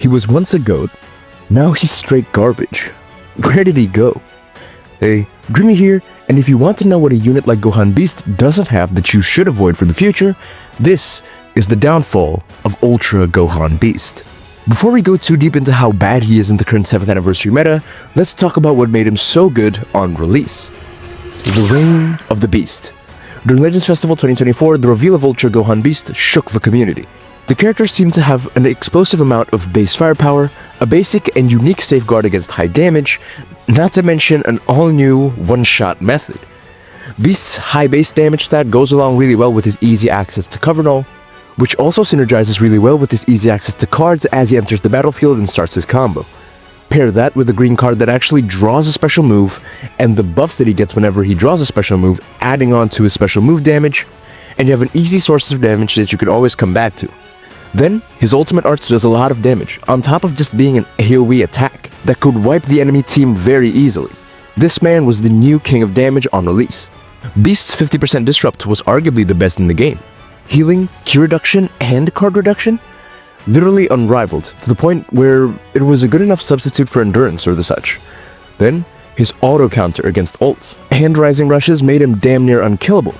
He was once a goat, now he's straight garbage. Where did he go? Hey, Dreamy here, and if you want to know what a unit like Gohan Beast doesn't have that you should avoid for the future, this is the downfall of Ultra Gohan Beast. Before we go too deep into how bad he is in the current 7th anniversary meta, let's talk about what made him so good on release. The Reign of the Beast. During Legends Festival 2024, the reveal of Ultra Gohan Beast shook the community. The character seemed to have an explosive amount of base firepower, a basic and unique safeguard against high damage, not to mention an all-new one-shot method. Beast's high base damage stat goes along really well with his easy access to cover null, which also synergizes really well with his easy access to cards as he enters the battlefield and starts his combo. Pair that with a green card that actually draws a special move, and the buffs that he gets whenever he draws a special move adding on to his special move damage, and you have an easy source of damage that you can always come back to. Then, his ultimate arts does a lot of damage, on top of just being an AoE attack that could wipe the enemy team very easily. This man was the new king of damage on release. Beast's 50% disrupt was arguably the best in the game. Healing, Q reduction, and card reduction? Literally unrivaled, to the point where it was a good enough substitute for endurance or the such. Then, his auto counter against ults and rising rushes made him damn near unkillable.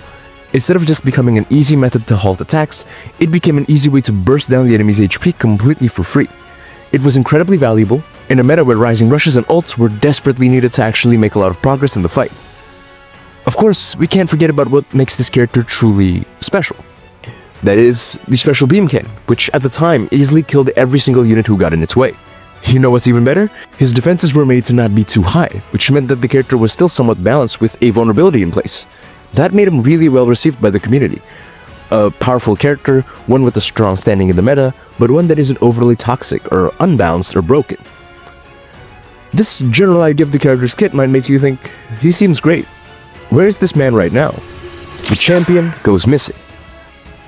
Instead of just becoming an easy method to halt attacks, it became an easy way to burst down the enemy's HP completely for free. It was incredibly valuable, in a meta where rising rushes and ults were desperately needed to actually make a lot of progress in the fight. Of course, we can't forget about what makes this character truly special. That is, the special beam cannon, which at the time easily killed every single unit who got in its way. You know what's even better? His defenses were made to not be too high, which meant that the character was still somewhat balanced with a vulnerability in place. That made him really well received by the community. A powerful character, one with a strong standing in the meta, but one that isn't overly toxic or unbalanced or broken. This general idea of the character's kit might make you think, he seems great. Where is this man right now? The champion goes missing.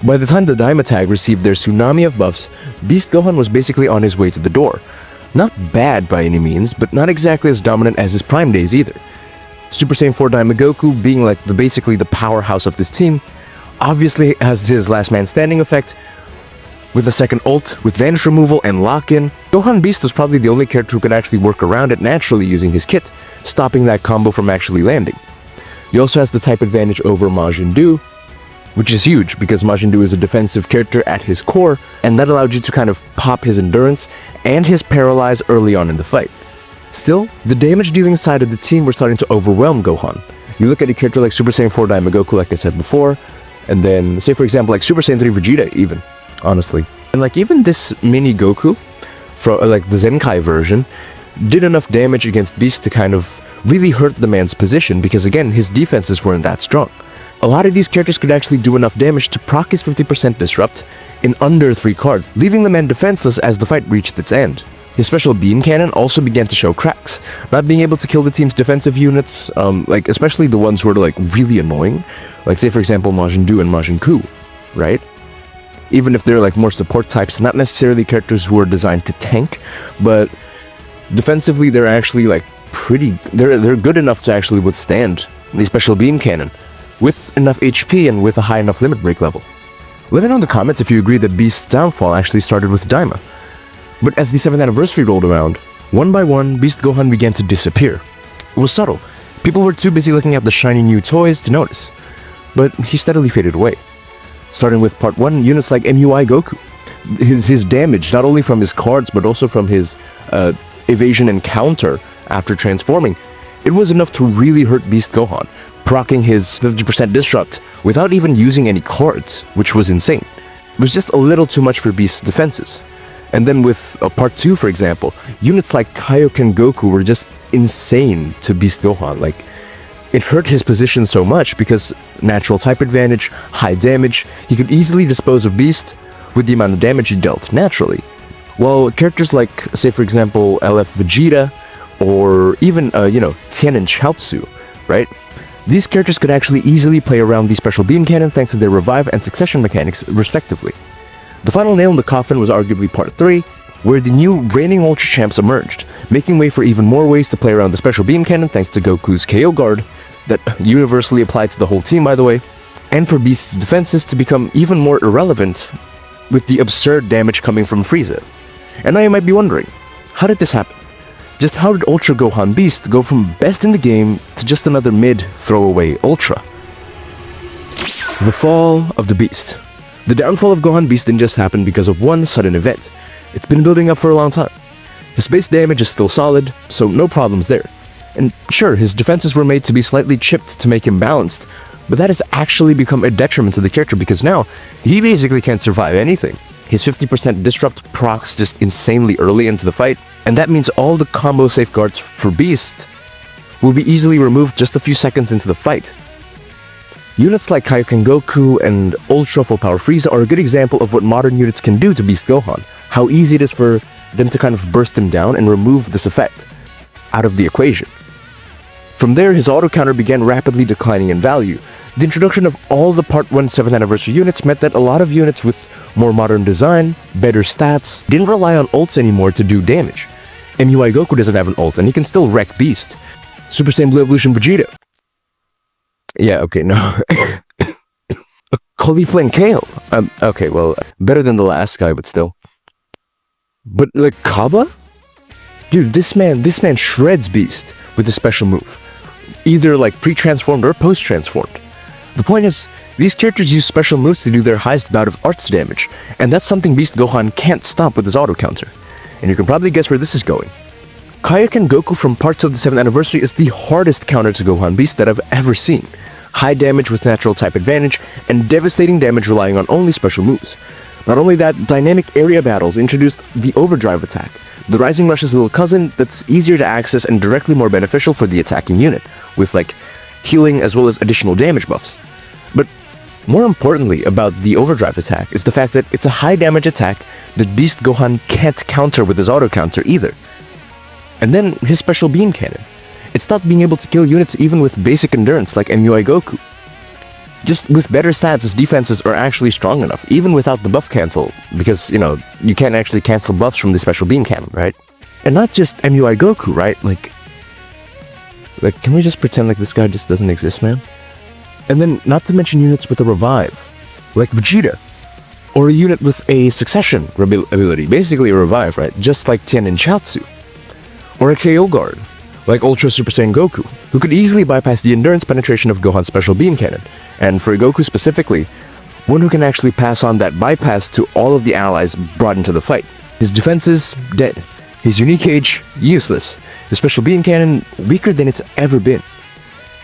By the time the Daima tag received their tsunami of buffs, Beast Gohan was basically on his way to the door. Not bad by any means, but not exactly as dominant as his prime days either. Super Saiyan 4 Daima Goku, being like basically the powerhouse of this team, obviously has his last man standing effect. With a second ult, with vanish removal and lock-in, Gohan Beast was probably the only character who could actually work around it naturally using his kit, stopping that combo from actually landing. He also has the type advantage over Majin Buu, which is huge because Majin Buu is a defensive character at his core, and that allowed you to kind of pop his endurance and his paralyze early on in the fight. Still, the damage-dealing side of the team were starting to overwhelm Gohan. You look at a character like Super Saiyan 4 Daima Goku, like I said before, and then, say for example, like Super Saiyan 3 Vegeta even, honestly. And like even this mini Goku, from like the Zenkai version, did enough damage against Beast to kind of really hurt the man's position because again, his defenses weren't that strong. A lot of these characters could actually do enough damage to proc his 50% disrupt in under 3 cards, leaving the man defenseless as the fight reached its end. His special beam cannon also began to show cracks, not being able to kill the team's defensive units, like especially the ones who are like really annoying, like say for example Majin Buu and Majin Buu, right? Even if they're like more support types, not necessarily characters who are designed to tank, but defensively they're actually like they're good enough to actually withstand the special beam cannon with enough HP and with a high enough limit break level. Let me know in the comments if you agree that Beast's downfall actually started with Daima. But as the 7th anniversary rolled around, one by one, Beast Gohan began to disappear. It was subtle. People were too busy looking at the shiny new toys to notice. But he steadily faded away. Starting with part 1, units like MUI Goku. His damage, not only from his cards, but also from his evasion and counter after transforming, it was enough to really hurt Beast Gohan, proccing his 50% disrupt without even using any cards, which was insane. It was just a little too much for Beast's defenses. And then with part 2, for example, units like Kaioken Goku were just insane to Beast Gohan. Like, it hurt his position so much because natural type advantage, high damage, he could easily dispose of Beast with the amount of damage he dealt naturally. While characters like, say for example, LF Vegeta, or even, Tien and Chaozu, right? These characters could actually easily play around the special beam cannon thanks to their revive and succession mechanics, respectively. The final nail in the coffin was arguably part 3, where the new reigning Ultra Champs emerged, making way for even more ways to play around the special beam cannon thanks to Goku's KO guard, that universally applied to the whole team by the way, and for Beast's defenses to become even more irrelevant with the absurd damage coming from Frieza. And now you might be wondering, how did this happen? Just how did Ultra Gohan Beast go from best in the game to just another mid-throwaway Ultra? The fall of the Beast. The downfall of Gohan Beast didn't just happen because of one sudden event. It's been building up for a long time. His base damage is still solid, so no problems there. And sure, his defenses were made to be slightly chipped to make him balanced, but that has actually become a detriment to the character because now he basically can't survive anything. His 50% disrupt procs just insanely early into the fight, and that means all the combo safeguards for Beast will be easily removed just a few seconds into the fight. Units like Kaioken Goku and Ultra Full Power Frieza are a good example of what modern units can do to Beast Gohan, how easy it is for them to kind of burst him down and remove this effect out of the equation. From there, his auto counter began rapidly declining in value. The introduction of all the Part 1 7th Anniversary units meant that a lot of units with more modern design, better stats, didn't rely on ults anymore to do damage. MUI Goku doesn't have an ult and he can still wreck Beast. Super Saiyan Blue Evolution Vegeta. Yeah, okay, no. Cauliflower Kale. Okay, well, better than the last guy, but still. But like Kaba? Dude, this man shreds Beast with a special move. Either like pre-transformed or post-transformed. The point is, these characters use special moves to do their highest bout of arts damage, and that's something Beast Gohan can't stop with his auto counter. And you can probably guess where this is going. Kaioken Goku from Part 2 of the 7th Anniversary is the hardest counter to Gohan Beast that I've ever seen. High damage with natural type advantage, and devastating damage relying on only special moves. Not only that, dynamic area battles introduced the overdrive attack, the Rising Rush's little cousin that's easier to access and directly more beneficial for the attacking unit, with like healing as well as additional damage buffs. But more importantly about the overdrive attack is the fact that it's a high damage attack that Beast Gohan can't counter with his auto counter either. And then his special beam cannon. It stopped being able to kill units even with basic endurance like MUI Goku. Just with better stats, his defenses are actually strong enough, even without the buff cancel, because, you know, you can't actually cancel buffs from the special beam cannon, right? And not just MUI Goku, right? Like, can we just pretend like this guy just doesn't exist, man? And then, not to mention units with a revive, like Vegeta, or a unit with a succession ability, basically a revive, right? Just like Tien and Chaozu. Or a KO guard, like Ultra Super Saiyan Goku, who could easily bypass the endurance penetration of Gohan's special beam cannon, and for Goku specifically, one who can actually pass on that bypass to all of the allies brought into the fight. His defenses, dead. His unique age, useless. His special beam cannon, weaker than it's ever been.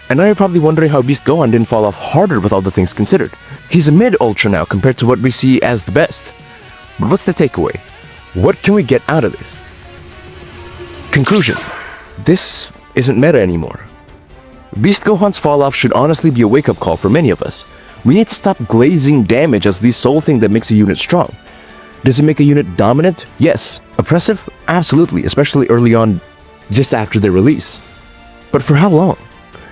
And now you're probably wondering how Beast Gohan didn't fall off harder with all the things considered. He's a mid-ultra now compared to what we see as the best. But what's the takeaway? What can we get out of this? Conclusion. This isn't meta anymore. Beast Gohan's fall-off should honestly be a wake-up call for many of us. We need to stop glazing damage as the sole thing that makes a unit strong. Does it make a unit dominant? Yes. Oppressive? Absolutely, especially early on, just after their release. But for how long?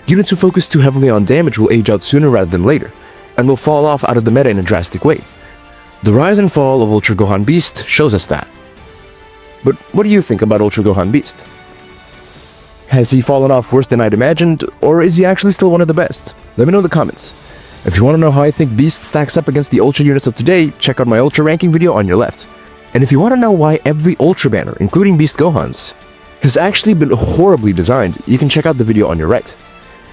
Units who focus too heavily on damage will age out sooner rather than later, and will fall off out of the meta in a drastic way. The rise and fall of Ultra Gohan Beast shows us that. But what do you think about Ultra Gohan Beast? Has he fallen off worse than I'd imagined, or is he actually still one of the best? Let me know in the comments. If you want to know how I think Beast stacks up against the Ultra units of today, check out my Ultra ranking video on your left. And if you want to know why every Ultra banner, including Beast Gohan's, has actually been horribly designed, you can check out the video on your right.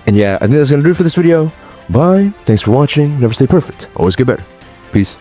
And yeah, I think that's going to do it for this video. Bye, thanks for watching, never stay perfect, always get better. Peace.